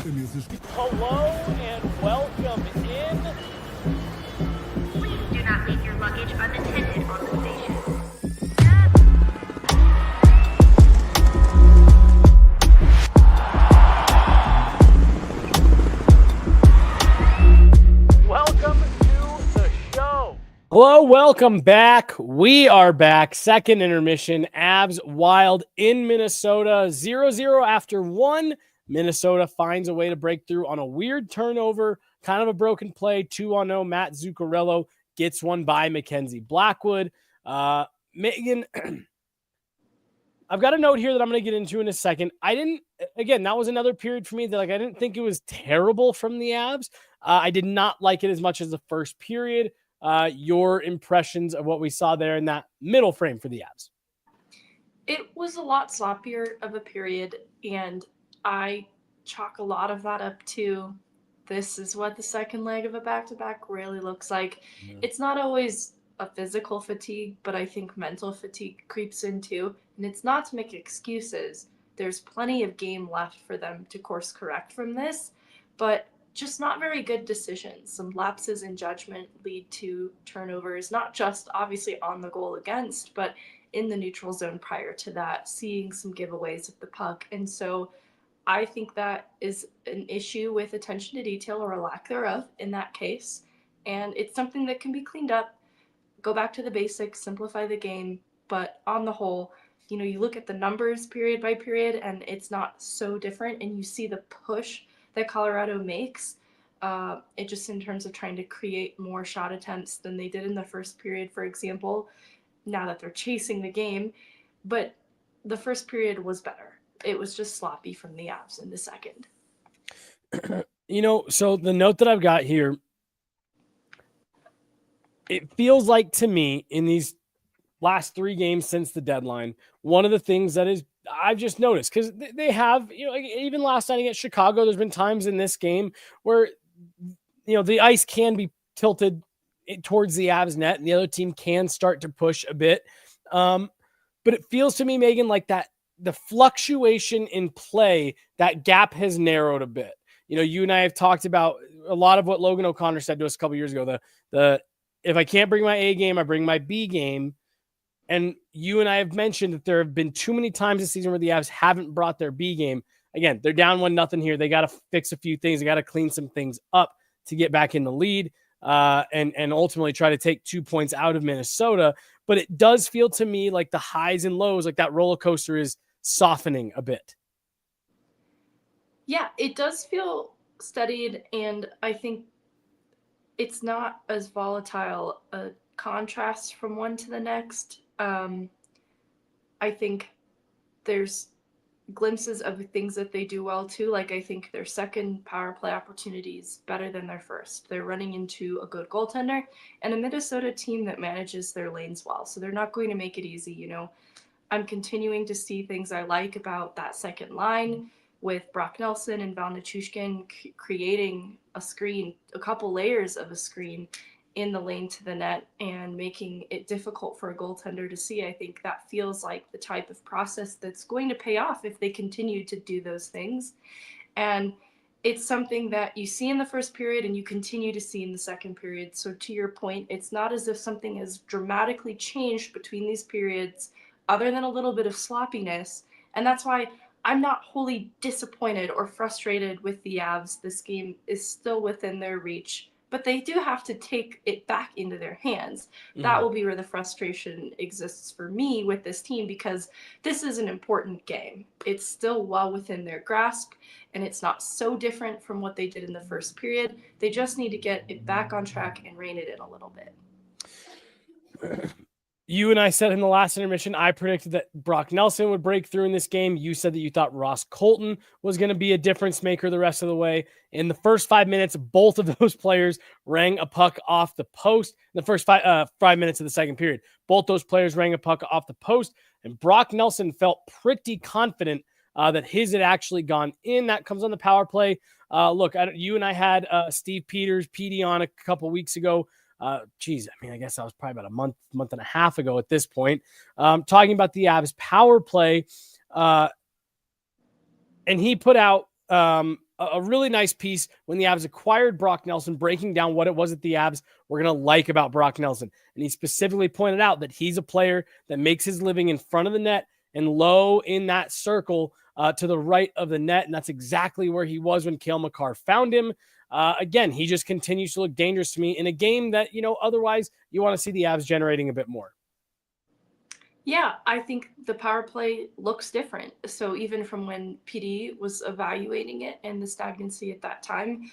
Hello and welcome in. Please do not leave your luggage unattended on the station. Welcome to the show. Hello, welcome back. We are back. Second intermission. Avs Wild in Minnesota. 0-0 after one. Minnesota finds a way to break through on a weird turnover, kind of a broken play, 2-0. Matt Zuccarello gets one by Mackenzie Blackwood. Meghan, I've got a note here that I'm going to get into in a second. That was another period for me that I didn't think it was terrible from the Avs. I did not like it as much as the first period. Your impressions of what we saw there in that middle frame for the Avs? It was a lot sloppier of a period, and I chalk a lot of that up to this is what the second leg of a back-to-back really looks like. Yeah. It's not always a physical fatigue, but I think mental fatigue creeps in too. And it's not to make excuses. There's plenty of game left for them to course correct from this, but just not very good decisions. Some lapses in judgment lead to turnovers, not just obviously on the goal against, but in the neutral zone prior to that, seeing some giveaways of the puck. And so I think that is an issue with attention to detail or a lack thereof in that case. And it's something that can be cleaned up, go back to the basics, simplify the game. But on the whole, you look at the numbers period by period and it's not so different. And you see the push that Colorado makes, it just in terms of trying to create more shot attempts than they did in the first period, for example, now that they're chasing the game. But the first period was better. It was just sloppy from the Avs in the second. So the note that I've got here, it feels like to me in these last three games since the deadline, one of the things that is I've just noticed, because they have, even last night against Chicago, there's been times in this game where, the ice can be tilted towards the Avs net and the other team can start to push a bit. But it feels to me, Meghan, like that the fluctuation in play, that gap has narrowed a bit. You and I have talked about a lot of what Logan O'Connor said to us a couple years ago, the if I can't bring my A game, I bring my B game. And you and I have mentioned that there have been too many times this season where the Avs haven't brought their B game. Again, they're down 1-0 here. They got to fix a few things. They got to clean some things up to get back in the lead and ultimately try to take 2 points out of Minnesota. But it does feel to me like the highs and lows, like that roller coaster is softening a bit. Yeah, it does feel steadied, and I think it's not as volatile a contrast from one to the next. I think there's glimpses of things that they do well too. Like I think their second power play opportunity is better than their first. They're running into a good goaltender and a Minnesota team that manages their lanes well. So they're not going to make it easy. I'm continuing to see things I like about that second line with Brock Nelson and Val Nichushkin creating a screen, a couple layers of a screen in the lane to the net and making it difficult for a goaltender to see. I think that feels like the type of process that's going to pay off if they continue to do those things. And it's something that you see in the first period and you continue to see in the second period. So to your point, it's not as if something has dramatically changed between these periods other than a little bit of sloppiness. And that's why I'm not wholly disappointed or frustrated with the Avs. This game is still within their reach, but they do have to take it back into their hands. Mm-hmm. That will be where the frustration exists for me with this team, because this is an important game. It's still well within their grasp, and it's not so different from what they did in the first period. They just need to get it back on track and rein it in a little bit. You and I said in the last intermission, I predicted that Brock Nelson would break through in this game. You said that you thought Ross Colton was going to be a difference maker the rest of the way. In the first 5 minutes, both of those players rang a puck off the post. In the first 5 minutes of the second period, both those players rang a puck off the post, and Brock Nelson felt pretty confident that his had actually gone in. That comes on the power play. Look, you and I had Steve Peters, PD, on a couple weeks ago. I guess that was probably about a month and a half ago at this point, talking about the Avs power play. And he put out a really nice piece when the Avs acquired Brock Nelson, breaking down what it was that the Avs were going to like about Brock Nelson. And he specifically pointed out that he's a player that makes his living in front of the net and low in that circle to the right of the net. And that's exactly where he was when Cale Makar found him. Again, he just continues to look dangerous to me in a game that, otherwise you want to see the Avs generating a bit more. Yeah, I think the power play looks different. So even from when PD was evaluating it and the stagnancy at that time,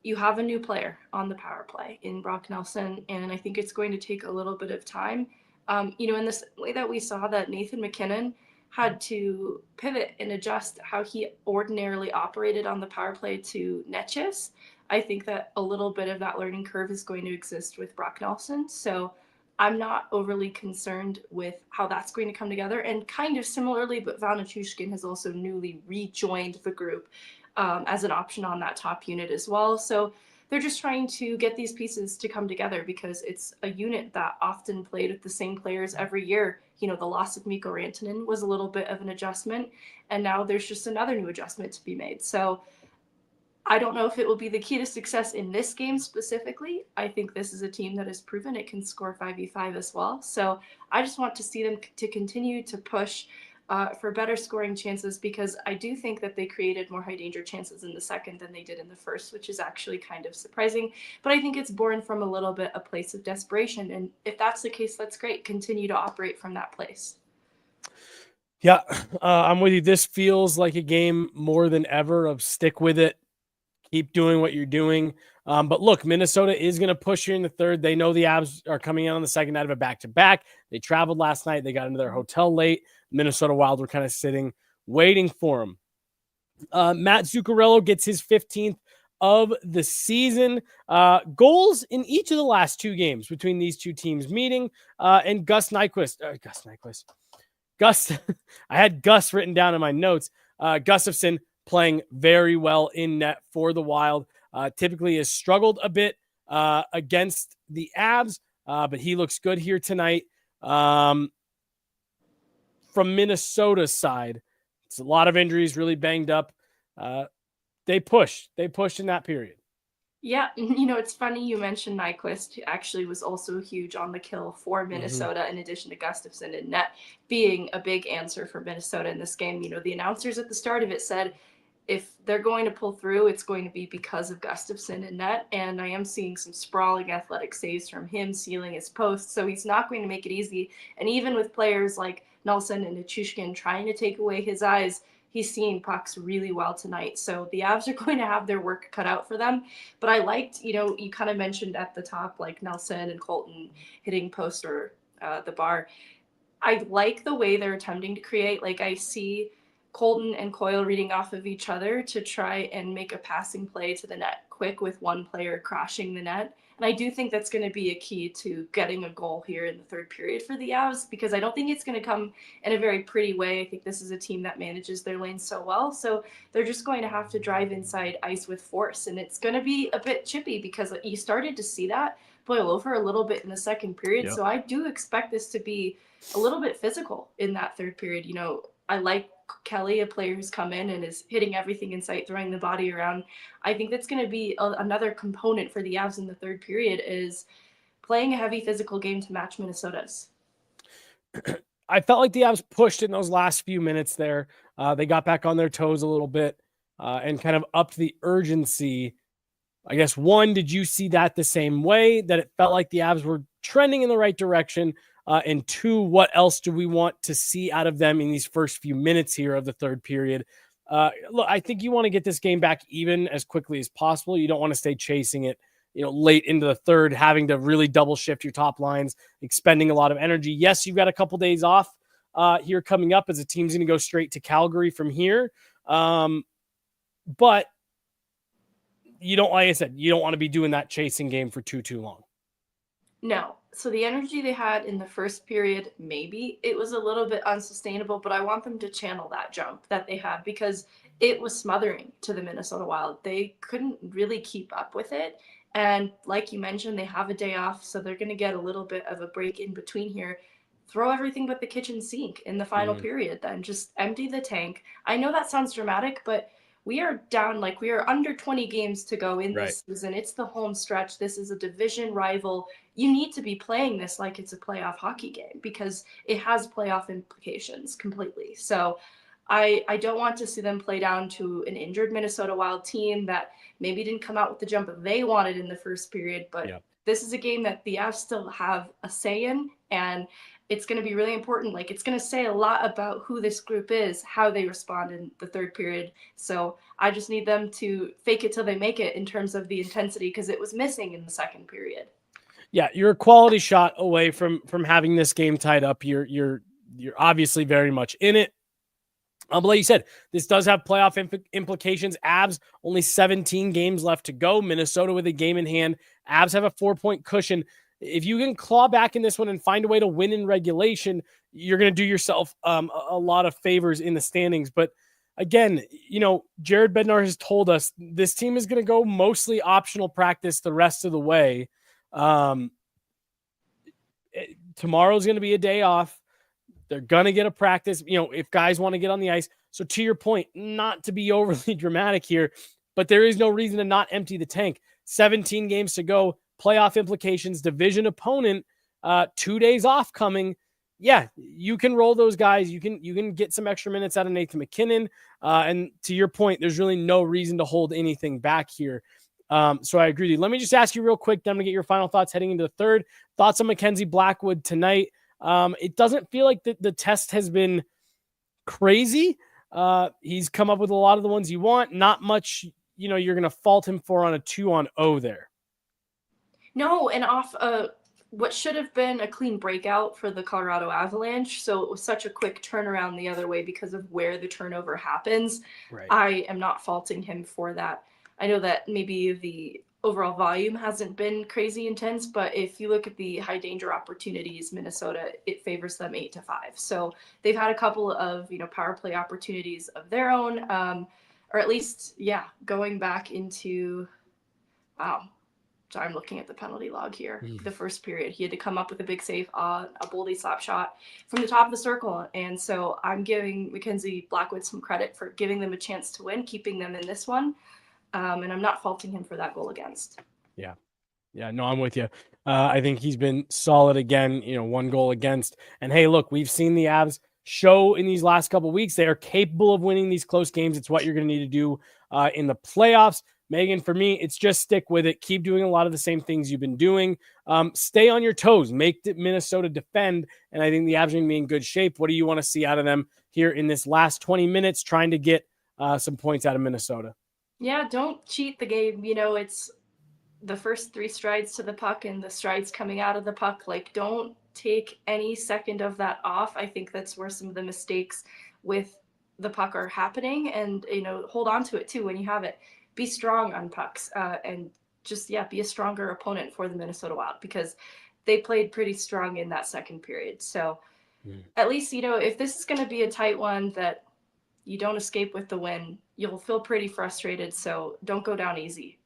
you have a new player on the power play in Brock Nelson, and I think it's going to take a little bit of time. In this way that we saw that Nathan MacKinnon had to pivot and adjust how he ordinarily operated on the power play to net chase. I think that a little bit of that learning curve is going to exist with Brock Nelson. So I'm not overly concerned with how that's going to come together. And kind of similarly, but Val Nichushkin has also newly rejoined the group as an option on that top unit as well. So they're just trying to get these pieces to come together because it's a unit that often played with the same players every year. The loss of Mikko Rantanen was a little bit of an adjustment, and now there's just another new adjustment to be made. So I don't know if it will be the key to success in this game specifically. I think this is a team that has proven it can score 5v5 as well. So I just want to see them to continue to push for better scoring chances, because I do think that they created more high danger chances in the second than they did in the first, which is actually kind of surprising. But I think it's born from a little bit a place of desperation. And if that's the case, that's great. Continue to operate from that place. Yeah, I'm with you. This feels like a game more than ever of stick with it. Keep doing what you're doing. But look, Minnesota is going to push here in the third. They know the Avs are coming in on the second night of a back-to-back. They traveled last night. They got into their hotel late. Minnesota Wild were kind of sitting, waiting for them. Matt Zuccarello gets his 15th of the season. Goals in each of the last two games between these two teams meeting. And Gus Nyquist. Gus, I had Gus written down in my notes. Gustafsson playing very well in net for the Wild. Typically has struggled a bit against the Avs, but he looks good here tonight. From Minnesota's side, it's a lot of injuries, really banged up. They pushed in that period. Yeah, it's funny you mentioned Nyquist, who actually was also huge on the kill for Minnesota, in addition to Gustafsson in net being a big answer for Minnesota in this game. The announcers at the start of it said, if they're going to pull through, it's going to be because of Gustafsson in net. And I am seeing some sprawling athletic saves from him sealing his post. So he's not going to make it easy. And even with players like Nelson and Nichushkin trying to take away his eyes, he's seeing pucks really well tonight. So the Avs are going to have their work cut out for them. But I liked, you kind of mentioned at the top, like Nelson and Colton hitting post or the bar. I like the way they're attempting to create. Like I see Colton and Coyle reading off of each other to try and make a passing play to the net quick with one player crashing the net. And I do think that's going to be a key to getting a goal here in the third period for the Avs, because I don't think it's going to come in a very pretty way. I think this is a team that manages their lanes so well. So they're just going to have to drive inside ice with force. And it's going to be a bit chippy because you started to see that boil over a little bit in the second period. Yep. So I do expect this to be a little bit physical in that third period. I like Kelly, a player who's come in and is hitting everything in sight, throwing the body around. I think that's going to be another component for the Avs in the third period, is playing a heavy physical game to match Minnesota's. I felt like the Avs pushed in those last few minutes there. They got back on their toes a little bit and kind of upped the urgency. I guess, one, did you see that the same way, that it felt like the Avs were trending in the right direction? And two, what else do we want to see out of them in these first few minutes here of the third period? Look, I think you want to get this game back even as quickly as possible. You don't want to stay chasing it, late into the third, having to really double shift your top lines, expending a lot of energy. Yes, you've got a couple days off here coming up, as the team's going to go straight to Calgary from here. But you don't, like I said, you don't want to be doing that chasing game for too long. No. So the energy they had in the first period, maybe it was a little bit unsustainable, but I want them to channel that jump that they had, because it was smothering to the Minnesota Wild. They couldn't really keep up with it. And like you mentioned, they have a day off, so they're going to get a little bit of a break in between here. Throw everything but the kitchen sink in the final period, then just empty the tank. I know that sounds dramatic, but we are down, like we are under 20 games to go in Right. this season. It's the home stretch. This is a division rival. You need to be playing this like it's a playoff hockey game because it has playoff implications completely. So I don't want to see them play down to an injured Minnesota Wild team that maybe didn't come out with the jump that they wanted in the first period. But this is a game that the Avs still have a say in, and it's going to be really important. Like, it's going to say a lot about who this group is, how they respond in the third period. So I just need them to fake it till they make it in terms of the intensity, because it was missing in the second period. Yeah, you're a quality shot away from having this game tied up. You're obviously very much in it. But like you said, this does have playoff implications. Avs only 17 games left to go. Minnesota with a game in hand. Avs have a 4-point cushion. If you can claw back in this one and find a way to win in regulation, you're going to do yourself a lot of favors in the standings. But again, Jared Bednar has told us this team is going to go mostly optional practice the rest of the way. Tomorrow's going to be a day off. They're going to get a practice, if guys want to get on the ice. So to your point, not to be overly dramatic here, but there is no reason to not empty the tank. 17 games to go, playoff implications, division opponent, 2 days off coming. Yeah, you can roll those guys. You can get some extra minutes out of Nathan MacKinnon. And to your point, there's really no reason to hold anything back here. So I agree with you. Let me just ask you real quick, then I'm going to get your final thoughts heading into the third. Thoughts on Mackenzie Blackwood tonight? It doesn't feel like the test has been crazy. He's come up with a lot of the ones you want. Not much, you're going to fault him for on a 2-on-0 there. No, and off what should have been a clean breakout for the Colorado Avalanche. So it was such a quick turnaround the other way because of where the turnover happens. Right. I am not faulting him for that. I know that maybe the overall volume hasn't been crazy intense, but if you look at the high danger opportunities, Minnesota, it favors them 8-5. So they've had a couple of, power play opportunities of their own, or at least, going back into, so I'm looking at the penalty log here. The first period, he had to come up with a big save on a Boldy slap shot from the top of the circle. And so I'm giving Mackenzie Blackwood some credit for giving them a chance to win, keeping them in this one. And I'm not faulting him for that goal against. Yeah, no, I'm with you. I think he's been solid again, 1 goal against. And hey, look, we've seen the Avs show in these last couple of weeks. They are capable of winning these close games. It's what you're going to need to do in the playoffs. Meghan, for me, it's just stick with it. Keep doing a lot of the same things you've been doing. Stay on your toes. Make Minnesota defend. And I think the Avs are going to be in good shape. What do you want to see out of them here in this last 20 minutes trying to get some points out of Minnesota? Yeah, don't cheat the game. It's the first 3 strides to the puck and the strides coming out of the puck. Like, don't take any second of that off. I think that's where some of the mistakes with the puck are happening. And, hold on to it too when you have it. Be strong on pucks and just, be a stronger opponent for the Minnesota Wild, because they played pretty strong in that second period. So at least, if this is going to be a tight one that you don't escape with the win, you'll feel pretty frustrated. So don't go down easy.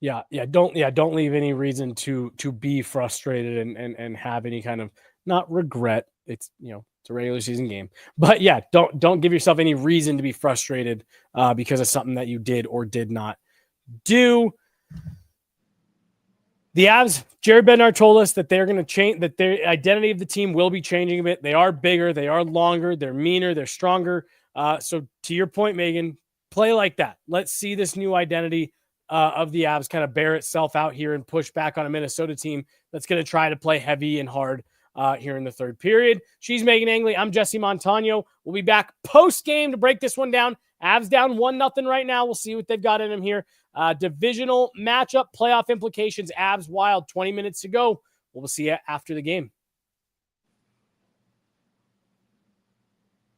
Don't leave any reason to be frustrated and have any kind of, not regret. It's, it's a regular season game, but don't give yourself any reason to be frustrated because of something that you did or did not do. The Avs, Jared Bednar told us that they're going to change, that their identity of the team will be changing a bit. They are bigger, they are longer, they're meaner, they're stronger. So to your point, Meghan, play like that. Let's see this new identity of the Avs kind of bear itself out here and push back on a Minnesota team that's going to try to play heavy and hard here in the third period. She's Meghan Angley. I'm Jesse Montano. We'll be back post-game to break this one down. Avs down 1-0 right now. We'll see what they've got in them here. Divisional matchup, playoff implications, Avs Wild, 20 minutes to go. We'll see you after the game.